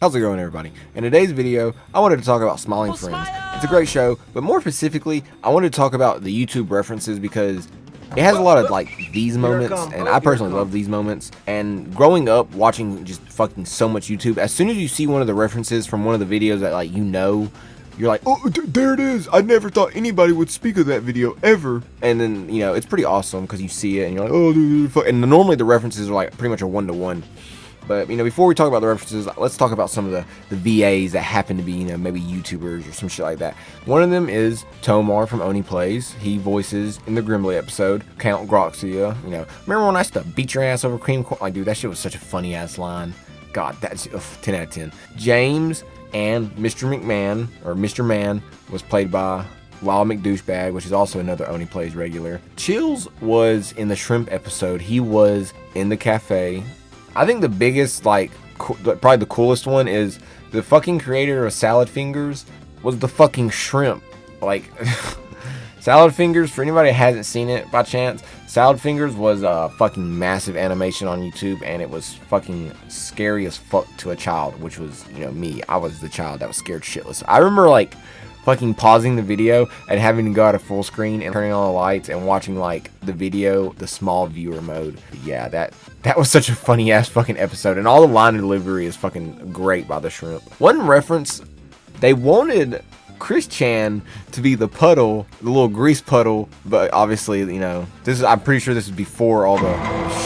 How's it going, everybody? In today's video, I wanted to talk about Smiling Friends. It's a great show, but more specifically, I wanted to talk about the YouTube references because it has a lot of like these moments, and I personally love these moments. And growing up watching just fucking so much YouTube, as soon as you see one of the references from one of the videos that you're like, oh, there it is. I never thought anybody would speak of that video ever. And then, it's pretty awesome because you see it and you're like, oh, dude. And normally the references are like pretty much a one-to-one. But, before we talk about the references, let's talk about some of the VAs that happen to be, maybe YouTubers or some shit like that. One of them is Tomar from Oni Plays. He voices, in the Grimbley episode, Count Groxia. Remember when I used to beat your ass over cream corn? Like, dude, that shit was such a funny-ass line. God, that's 10 out of 10. James and Mr. McMahon, or Mr. Man, was played by Wild McDouchebag, which is also another Oni Plays regular. Chills was in the Shrimp episode. He was in the cafe. I think the biggest, probably the coolest one is the fucking creator of Salad Fingers was the fucking shrimp. Salad Fingers, for anybody that hasn't seen it by chance, Salad Fingers was a fucking massive animation on YouTube, and it was fucking scary as fuck to a child, which was, me. I was the child that was scared shitless. I remember, fucking pausing the video and having to go out of full screen and turning on the lights and watching the video, the small viewer mode. Yeah, that was such a funny ass fucking episode, and all the line delivery is fucking great by the shrimp. One reference, they wanted Chris Chan to be the puddle, the little grease puddle, but obviously, I'm pretty sure this is before all the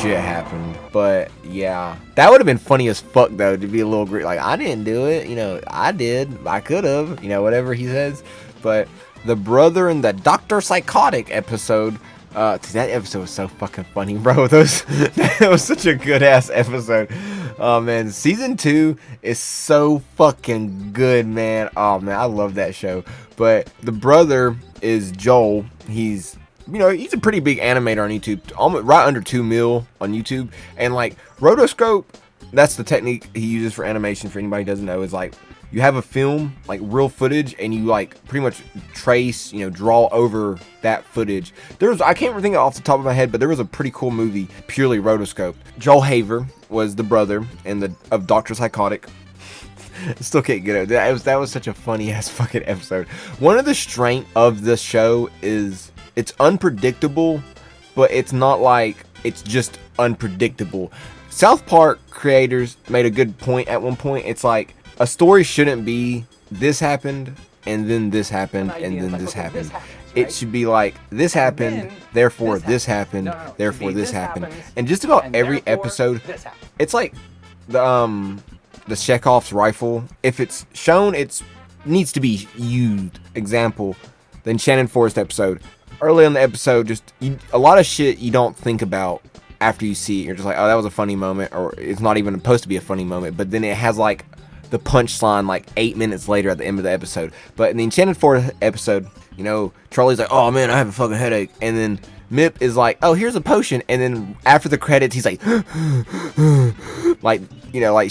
shit happened. But yeah, that would have been funny as fuck though, to be a little grease. I didn't do it, I did, I could have, whatever he says. But the brother in the Dr. Psychotic episode, that episode was so fucking funny, bro. That was such a good ass episode. Oh man, season 2 is so fucking good, man. Oh man, I love that show. But the brother is Joel. He's a pretty big animator on YouTube, almost right under 2 mil on YouTube. And rotoscope, that's the technique he uses for animation. For anybody who doesn't know, is you have a film, real footage, and you pretty much trace, draw over that footage. I can't think off the top of my head, but there was a pretty cool movie, purely rotoscoped. Joel Haver was the brother of Dr. Psychotic. Still can't get it. That was such a funny ass fucking episode. One of the strengths of the show is it's unpredictable, but it's not it's just unpredictable. South Park creators made a good point at one point. It's a story shouldn't be this happened and then this happened and then this happened. It should be this happened, therefore this happened, therefore this happened. And just about every episode, it's the Chekhov's rifle. If it's shown, it needs to be used. Example, the Enchanted Forest episode. Early on the episode, a lot of shit you don't think about after you see it. You're just like, oh, that was a funny moment, or it's not even supposed to be a funny moment. But then it has the punchline 8 minutes later at the end of the episode. But in the Enchanted Forest episode, Charlie's like, oh man, I have a fucking headache. And then Mip is like, oh, here's a potion. And then after the credits, he's like,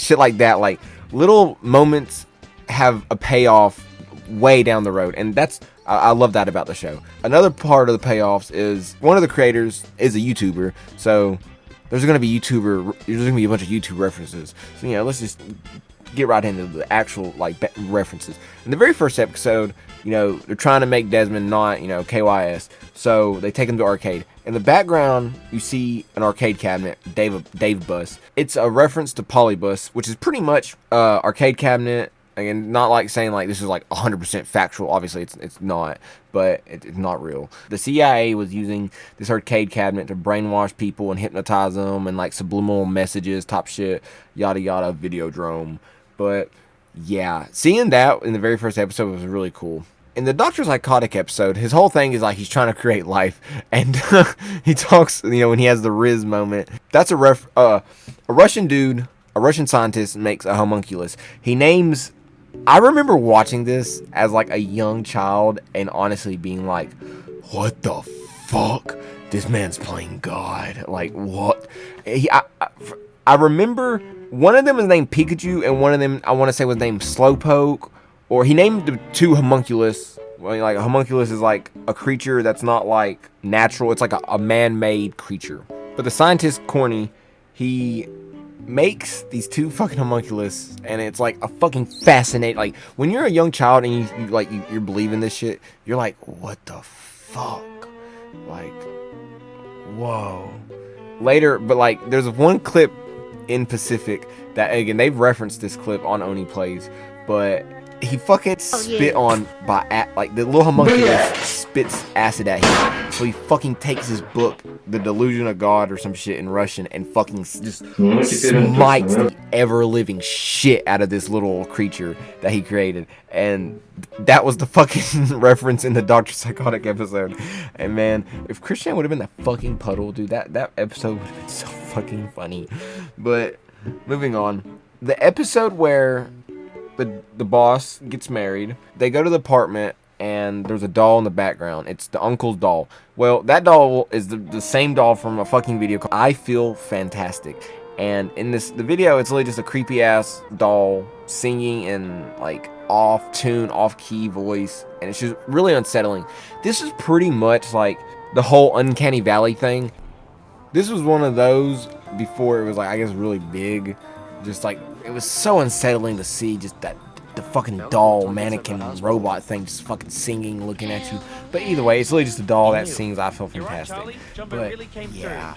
shit like that. Little moments have a payoff way down the road. And I love that about the show. Another part of the payoffs is one of the creators is a YouTuber. So there's going to be a bunch of YouTube references. So, let's just get right into the actual references. In the very first episode, they're trying to make Desmond not KYS, so they take him to arcade. In the background, you see an arcade cabinet, Dave Bus. It's a reference to Polybus, which is pretty much arcade cabinet. Again, not saying this is 100% factual. Obviously, it's not, but it's not real. The CIA was using this arcade cabinet to brainwash people and hypnotize them, and subliminal messages, top shit, yada yada, Videodrome. But yeah, seeing that in the very first episode was really cool. In the Dr. Psychotic episode, his whole thing is he's trying to create life, and he talks, when he has the Riz moment. That's a Russian dude, a Russian scientist makes a homunculus. I remember watching this as a young child and honestly being what the fuck? This man's playing God. What? I remember one of them was named Pikachu, and one of them I want to say was named Slowpoke, or he named the 2 homunculus. Well, a homunculus is a creature that's not natural. It's a man-made creature. But the scientist Corny, he makes these two fucking homunculus, and it's like a fucking fascinating. Like when you're a young child and you're believing this shit, you're like, what the fuck? Like, whoa. Later, but like, there's one clip in Pacific that, again, they've referenced this clip on Oni Plays, but he fucking spit on like the little homunculus spits acid at him, so he fucking takes his book, The Delusion of God or some shit in Russian, and fucking just smites the ever living shit out of this little creature that he created. And that was the fucking reference in the Dr. Psychotic episode. And man, if Christian would have been that fucking puddle, dude, that episode would have been so fucking funny. But moving on, the episode where the boss gets married, they go to the apartment, and there's a doll in the background. It's the uncle's doll. Well, that doll is the same doll from a fucking video called I Feel Fantastic. And in the video, it's literally just a creepy ass doll singing in like off tune, off key voice, and it's just really unsettling. This is pretty much like the whole Uncanny Valley thing. This was one of those before it was like, I guess, really big. Just like, it was so unsettling to see just the fucking doll mannequin robot thing just fucking singing, looking at you. But either way, it's really just a doll that sings I Feel Fantastic. But yeah,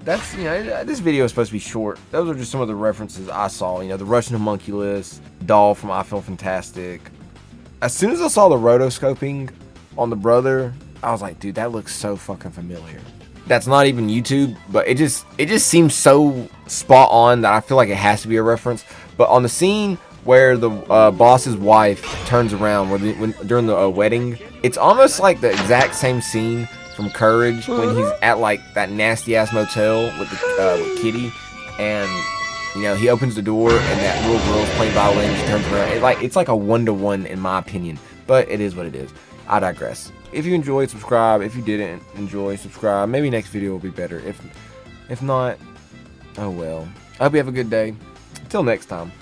that's, you know, this video is supposed to be short. Those are just some of the references I saw. You know, the Russian homunculus, doll from I Feel Fantastic. As soon as I saw the rotoscoping on the brother, I was like, dude, that looks so fucking familiar. That's not even YouTube, but it just seems so spot on that I feel like it has to be a reference. But on the scene where the boss's wife turns around during the wedding, it's almost like the exact same scene from Courage when he's at like that nasty ass motel with Kitty, and you know, he opens the door and that little girl's playing violin. She turns around. It's like a 1-to-1 in my opinion, but it is what it is. I digress. If you enjoyed, subscribe. If you didn't enjoy, subscribe. Maybe next video will be better. If not, oh well. I hope you have a good day. Until next time.